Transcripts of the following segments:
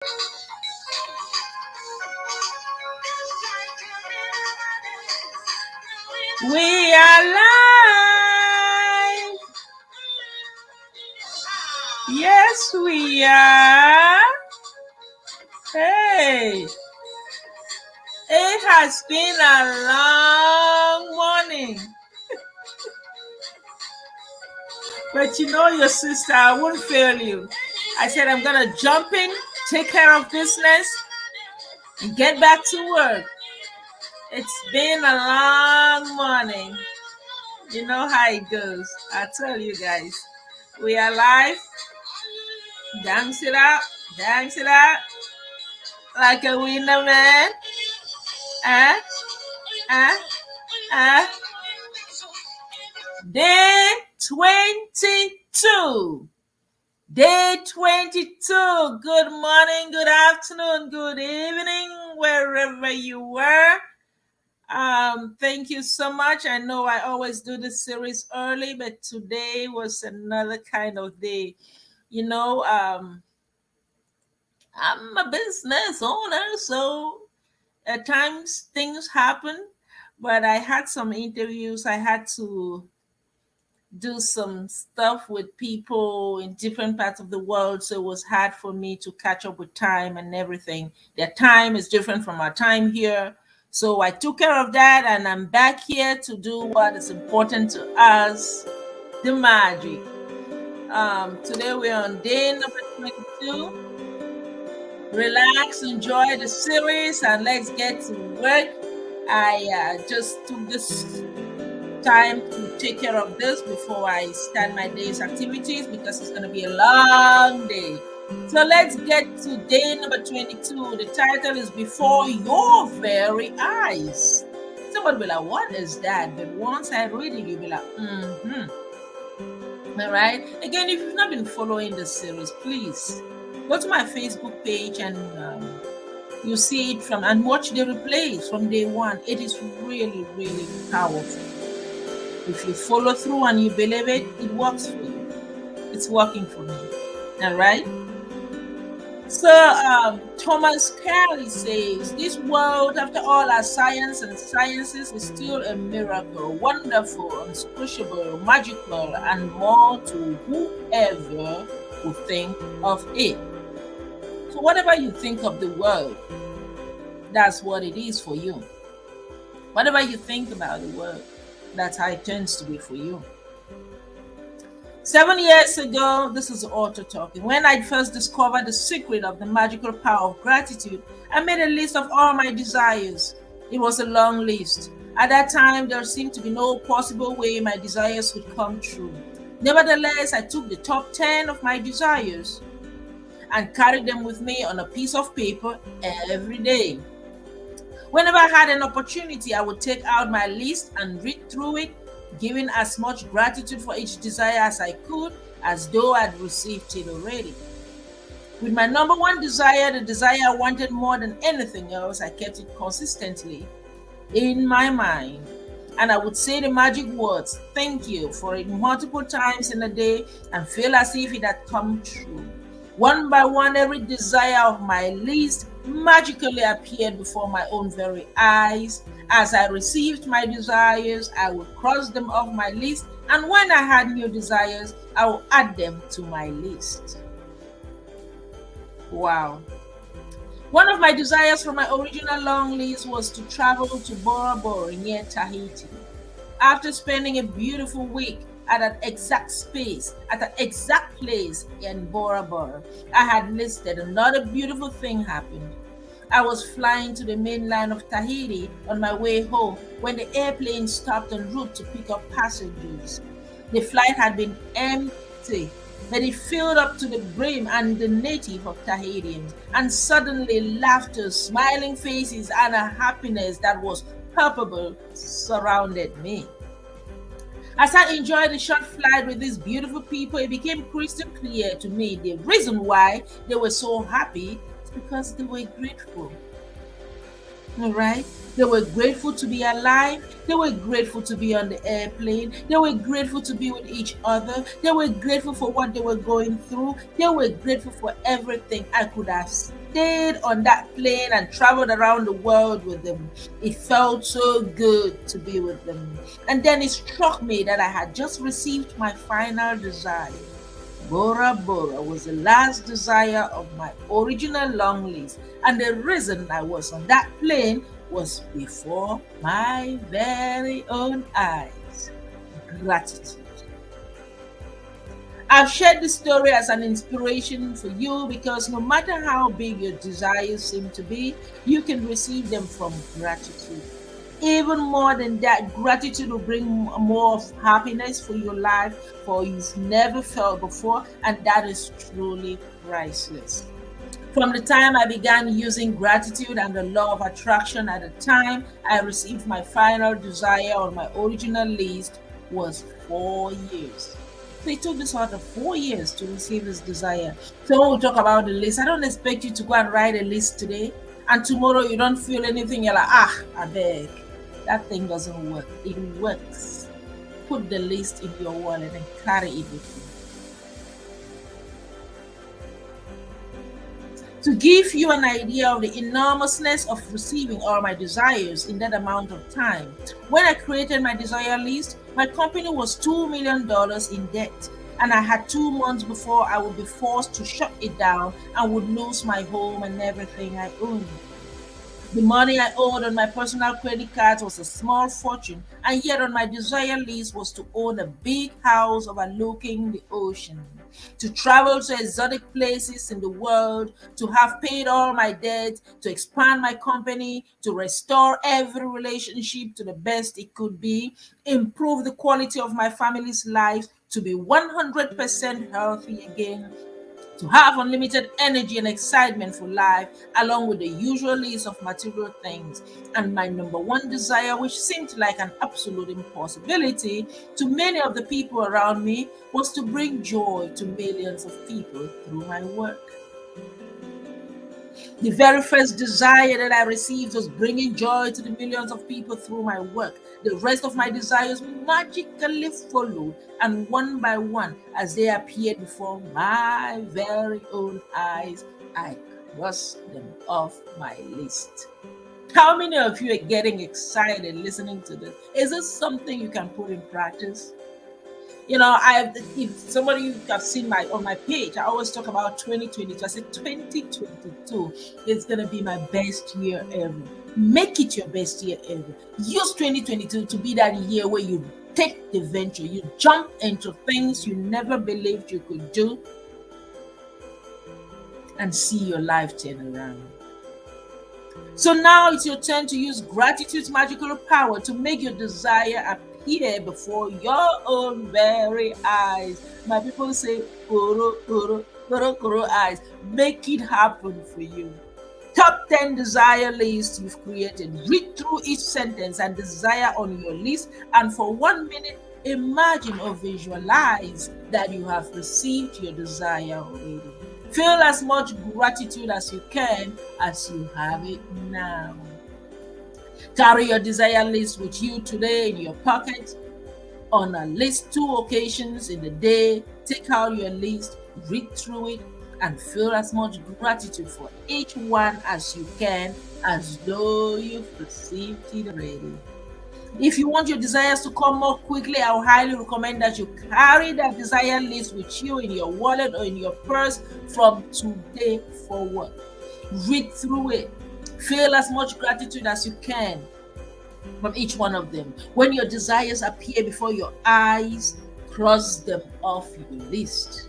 We are live. Yes, we are. Hey, it has been a long morning. But you know your sister, I won't fail you. I said I'm going to jump in, take care of business, and get back to work. It's been a long morning. You know how it goes. I tell you guys, we are live. Dance it out, like a winner man. Day 22. Day 22. Good morning, good afternoon, good evening, wherever you were. Thank you so much. I know I always do this series early, but today was another kind of day. You know, I'm a business owner, so at times things happen, but I had some interviews. I had to do some stuff with people in different parts of the world, so it was hard for me to catch up with time and everything. Their time is different from our time here. So I took care of that, and I'm back here to do what is important to us, the magic. Today we're on day number 22. Relax, enjoy the series, and let's get to work. I just took this time to take care of this before I start my day's activities because it's going to be a long day. So let's get to day number 22. The title is Before Your Very Eyes. Somebody will be like, what is that? But once I read it, you'll be like, All right. Again, if you've not been following this series, please go to my Facebook page and you see it and watch the replays from day one. It is really, really powerful. If you follow through and you believe it, it works for you. It's working for me. All right. So Thomas Carey says, this world, after all our science and sciences, is still a miracle, wonderful, unsquishable, magical, and more to whoever who think of it. So whatever you think of the world, that's what it is for you. Whatever you think about the world, that's how it tends to be for you. 7 years ago, this is Auto talking. When I first discovered the secret of the magical power of gratitude, I made a list of all my desires. It was a long list. At that time, there seemed to be no possible way my desires would come true. Nevertheless, I took the top 10 of my desires and carried them with me on a piece of paper every day. Whenever I had an opportunity, I would take out my list and read through it, giving as much gratitude for each desire as I could, as though I'd received it already. With my number one desire, the desire I wanted more than anything else, I kept it consistently in my mind. And I would say the magic words, thank you, for it multiple times in a day and feel as if it had come true. One by one, every desire of my list magically appeared before my own very eyes. As I received my desires, I would cross them off my list, and when I had new desires, I would add them to my list. Wow. One of my desires from my original long list was to travel to Bora Bora near Tahiti. After spending a beautiful week at an exact place in Bora Bora, I had listed another beautiful thing happened. I was flying to the mainland of Tahiti on my way home when the airplane stopped en route to pick up passengers. The flight had been empty, but it filled up to the brim and the native of Tahitians, and suddenly laughter, smiling faces, and a happiness that was palpable surrounded me. As I enjoyed the short flight with these beautiful people, it became crystal clear to me the reason why they were so happy is because they were grateful. All right. They were grateful to be alive. They were grateful to be on the airplane. They were grateful to be with each other. They were grateful for what they were going through. They were grateful for everything. I could have stayed on that plane and traveled around the world with them. It felt so good to be with them. And then it struck me that I had just received my final desire. Bora Bora was the last desire of my original long list, and the reason I was on that plane was before my very own eyes. Gratitude. I've shared this story as an inspiration for you because no matter how big your desires seem to be, you can receive them from gratitude. Even more than that, gratitude will bring more of happiness for your life for you've never felt before, and that is truly priceless. From the time I began using gratitude and the law of attraction at the time I received my final desire on my original list was 4 years. So it took me sort of 4 years to receive this desire. So when we talk about the list, I don't expect you to go and write a list today and tomorrow you don't feel anything, you're like, I beg. That thing doesn't work. It works. Put the list in your wallet and carry it with you. To give you an idea of the enormousness of receiving all my desires in that amount of time, when I created my desire list, my company was $2 million in debt, and I had 2 months before I would be forced to shut it down and would lose my home and everything I owned. The money I owed on my personal credit cards was a small fortune, and yet on my desire list was to own a big house overlooking the ocean, to travel to exotic places in the world, to have paid all my debt, to expand my company, to restore every relationship to the best it could be, improve the quality of my family's life, to be 100% healthy again, to have unlimited energy and excitement for life, along with the usual list of material things. And my number one desire, which seemed like an absolute impossibility to many of the people around me, was to bring joy to millions of people through my work. The very first desire that I received was bringing joy to the millions of people through my work. The rest of my desires magically followed, and one by one, as they appeared before my very own eyes, I crossed them off my list. How many of you are getting excited listening to this? Is this something you can put in practice? I if somebody you have seen my on my page, I always talk about 2022. I said 2022 is gonna be my best year ever. Make it your best year ever. Use 2022 to be that year where you take the venture, you jump into things you never believed you could do, and see your life turn around. So now it's your turn to use gratitude's magical power to make your desire appear before your own very eyes. My people say, koro, koro, koro, koro eyes. Make it happen for you. Top 10 desire list you've created. Read through each sentence and desire on your list, and for 1 minute, imagine or visualize that you have received your desire already. Feel as much gratitude as you can as you have it now. Carry your desire list with you today in your pocket. On at least 2 occasions in the day, take out your list, read through it, and feel as much gratitude for each one as you can, as though you've received it already. If you want your desires to come more quickly, I would highly recommend that you carry that desire list with you in your wallet or in your purse from today forward. Read through it. Feel as much gratitude as you can from each one of them. When your desires appear before your eyes, cross them off your list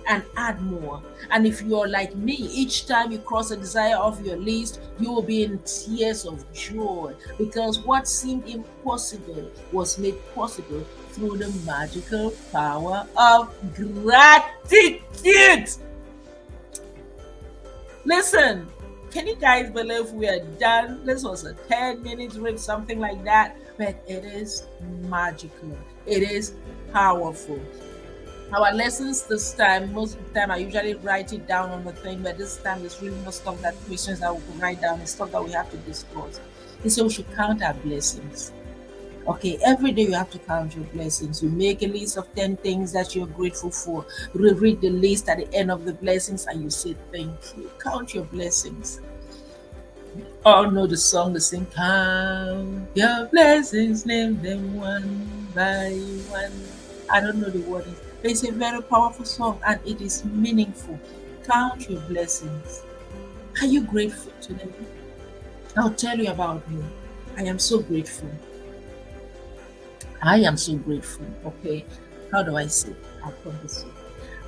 and add more. And if you're like me, each time you cross a desire off your list, you will be in tears of joy because what seemed impossible was made possible through the magical power of gratitude. Listen, can you guys believe we are done? This was a 10 minute read, something like that, but it is magical. It is powerful. Our lessons this time, most of the time, I usually write it down on the thing, but this time there's really no stuff that questions that we can write down. It's stuff that we have to discuss. He said we should count our blessings. Okay, every day you have to count your blessings. You make a list of 10 things that you're grateful for. Read the list at the end of the blessings and you say thank you. Count your blessings. All know the song, they sing, count your blessings, name them one by one. I don't know the word, but it's a very powerful song and it is meaningful. Count your blessings. Are you grateful today? I'll tell you about me. I am so grateful. I am so grateful. Okay, how do I say? I'll put this way.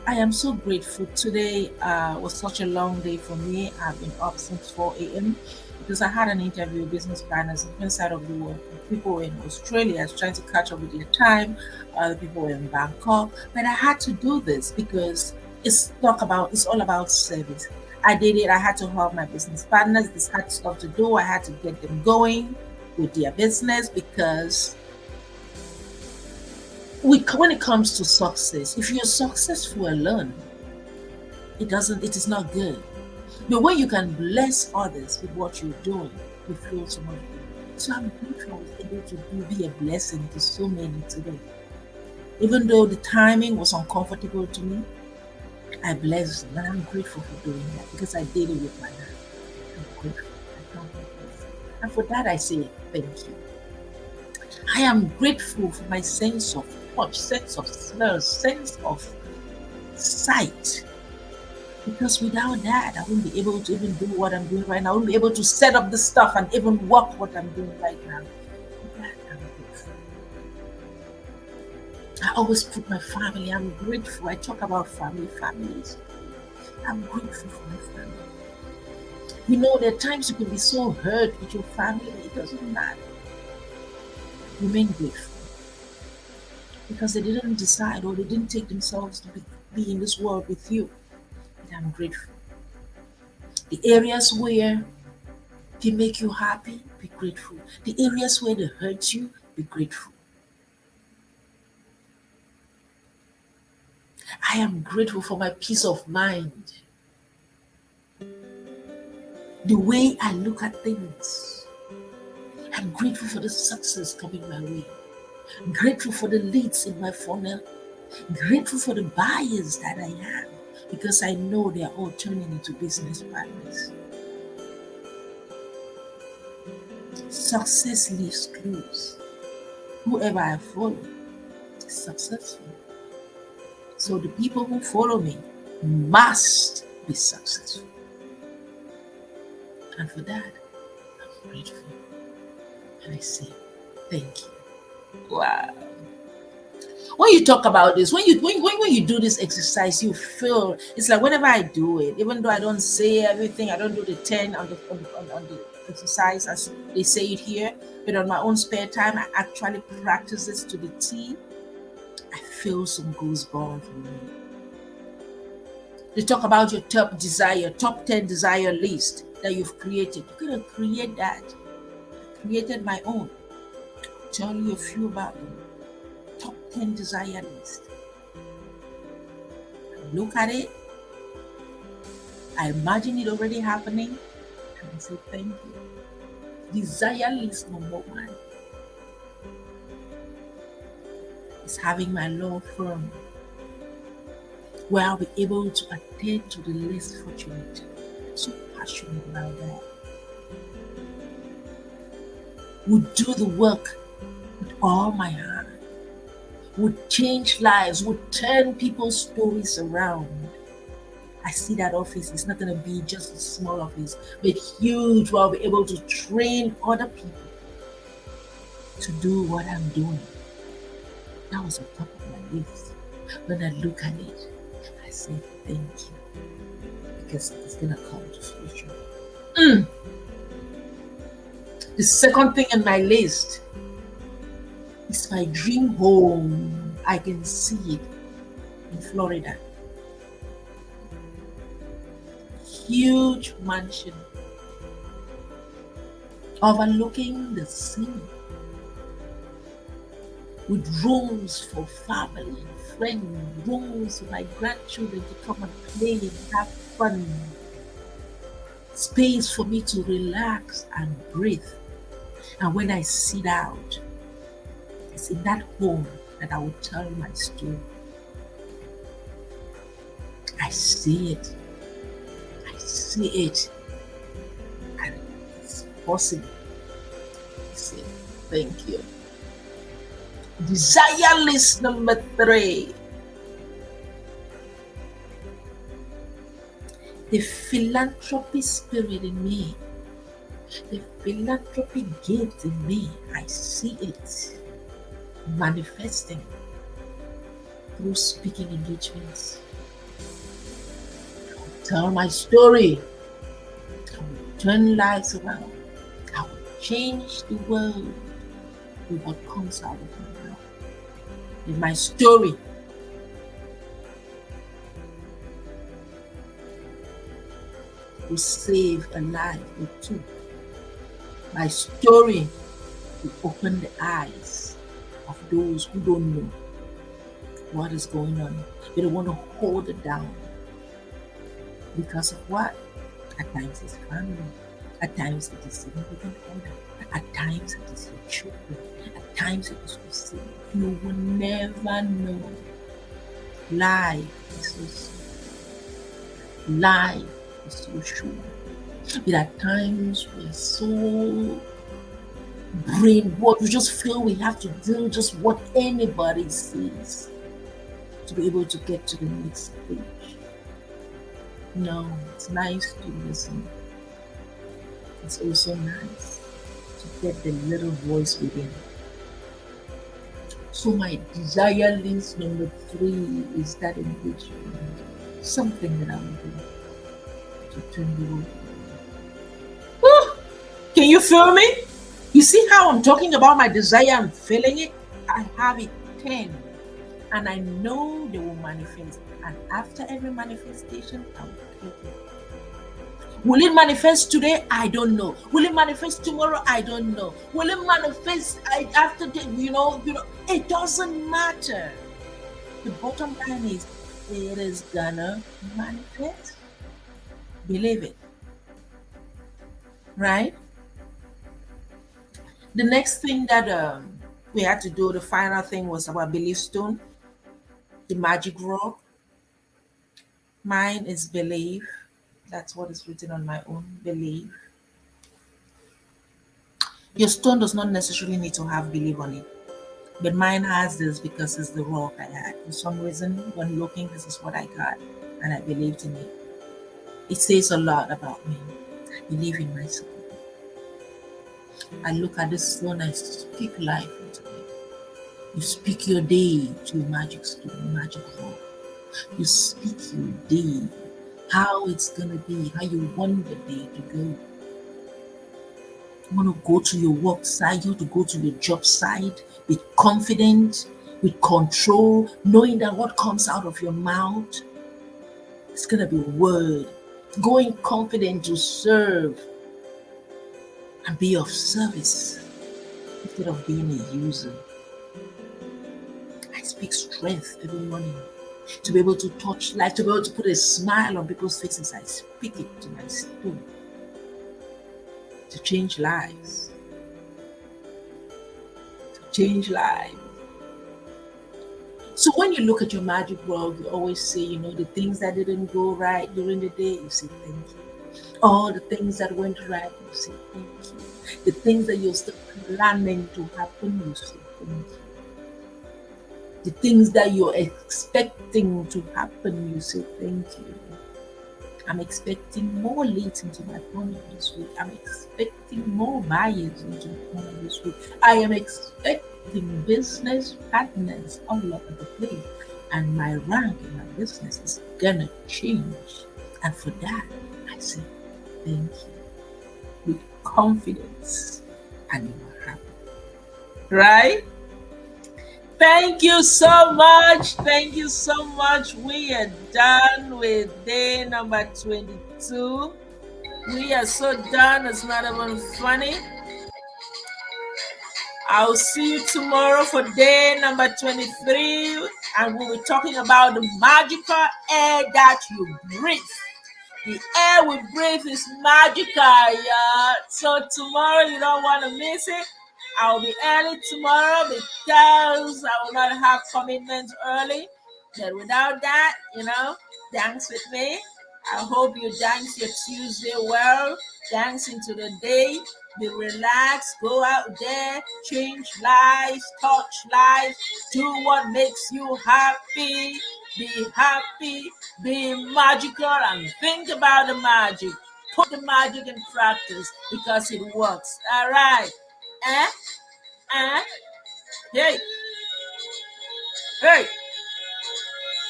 I am so grateful. Today was such a long day for me. I've been up since 4 a.m. because I had an interview with business partners on different side of the world. People were in Australia. I was trying to catch up with their time. Other people were in Bangkok. But I had to do this because it's all about service. I did it. I had to help my business partners. This had stuff to do. I had to get them going with their business because when it comes to success, if you're successful alone, it is not good. But when you can bless others with what you're doing, you feel so much good. So I'm grateful I was able to be a blessing to so many today. Even though the timing was uncomfortable to me, I blessed them and I'm grateful for doing that because I did it with my heart. I'm grateful. I can't help it. And for that I say thank you. I am grateful for my sense of touch, sense of smell, sense of sight. Because without that, I wouldn't be able to even do what I'm doing right now. I wouldn't be able to set up the stuff and even work what I'm doing right now. For that, I'm grateful. I always put my family, I'm grateful. I talk about families. I'm grateful for my family. You know, there are times you can be so hurt with your family, but it doesn't matter. Remain grateful. Because they didn't decide or they didn't take themselves to be in this world with you. And I'm grateful. The areas where they make you happy, be grateful. The areas where they hurt you, be grateful. I am grateful for my peace of mind. The way I look at things. I'm grateful for the success coming my way. I'm grateful for the leads in my funnel. I'm grateful for the buyers that I have because I know they are all turning into business partners. Success leaves clues. Whoever I follow is successful. So the people who follow me must be successful. And for that, I'm grateful. And I say, thank you. Wow. When you talk about this, when you do this exercise, you feel it's like whenever I do it, even though I don't say everything, I don't do the 10 on the exercise as they say it here, but on my own spare time, I actually practice this to the T. I feel some goosebumps from me. They talk about your top 10 desire list that you've created. You're gonna create that. I created my own. I'll tell you a few about them. Top 10 desire list. I look at it. I imagine it already happening. And I say thank you. Desire list number 1 is having my law firm where I'll be able to attend to the less fortunate. I'm so passionate about that. Would do the work with all my heart. Would change lives, would turn people's stories around. I see that office, it's not going to be just a small office, but huge, where I'll be able to train other people to do what I'm doing. That was on top of my list. When I look at it, I say thank you because it's going to come to fruition. The second thing on my list is my dream home. I can see it in Florida. Huge mansion overlooking the sea. with rooms for family and friends, rooms for my grandchildren to come and play and have fun, space for me to relax and breathe. And when I sit out, it's in that home that I will tell my story. I see it. I see it. And it's possible. I see it. Thank you. Desire list number 3. The philanthropy spirit in me, the philanthropy gift in me, I see it manifesting through speaking engagements. I will tell my story. I will turn lives around. I will change the world with what comes out of my mouth. In my story, will save a life or two. My story will open the eyes of those who don't know what is going on. They don't want to hold it down. Because of what? At times it's family. At times it is significant other. At times it is your children. At times it is your sibling. You will never know. Life is so simple. Life is so short. But at times we're so brainwashed. We just feel we have to do just what anybody says to be able to get to the next stage. No, it's nice to listen. It's also nice to get the little voice within. So my desire list number 3 is that engagement. Something that I will do to turn the world. Can you feel me? You see how I'm talking about my desire and feeling it? I have it 10. And I know they will manifest. And after every manifestation, I will take it. Will it manifest today? I don't know. Will it manifest tomorrow? I don't know. Will it manifest after the, it doesn't matter. The bottom line is it is gonna manifest. Believe it. Right? The next thing that we had to do, the final thing, was about belief stone, the magic rock. Mine is belief. That's what is written on my own, belief. Your stone does not necessarily need to have belief on it. But mine has this because it's the rock I had. For some reason, when looking, this is what I got. And I believed in it. It says a lot about me. I believe in myself. I look at this stone, I speak life into it. You speak your day to a magic stone, magic rock. You speak your day, how it's gonna be, how you want the day to go. You want to go to your work site, you want to go to your job site with confidence, with control, knowing that what comes out of your mouth is gonna be a word. Going confident to serve and be of service instead of being a user. I speak strength every morning to be able to touch life, to be able to put a smile on people's faces. I speak it to my stone to change lives. To change lives. So when you look at your magic world, you always say, the things that didn't go right during the day, you say thank you. All the things that went right, you say thank you. The things that you're still planning to happen, you say thank you. The things that you're expecting to happen, you say thank you. I'm expecting more leads into my funnel this week. I'm expecting more buyers into my funnel this week. I am expecting business partners all over the place. And my rank in my business is gonna change. And for that, I say thank you with confidence, and you are happy. Right? Thank you so much. Thank you so much. We are done with day number 22. We are so done. It's not even funny. I'll see you tomorrow for day number 23, and we'll be talking about the magical air that you breathe. The air we breathe is magical, yeah. So tomorrow you don't want to miss it. I'll be early tomorrow because I will not have commitments early. But without that, dance with me. I hope you dance your Tuesday well. Dance into the day. Be relaxed. Go out there. Change lives. Touch lives. Do what makes you happy. Be happy. Be magical and think about the magic. Put the magic in practice because it works. All right. Eh? Eh? Hey. Hey.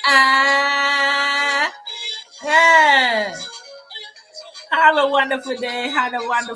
Ah. Yeah. Have a wonderful day. Have a wonderful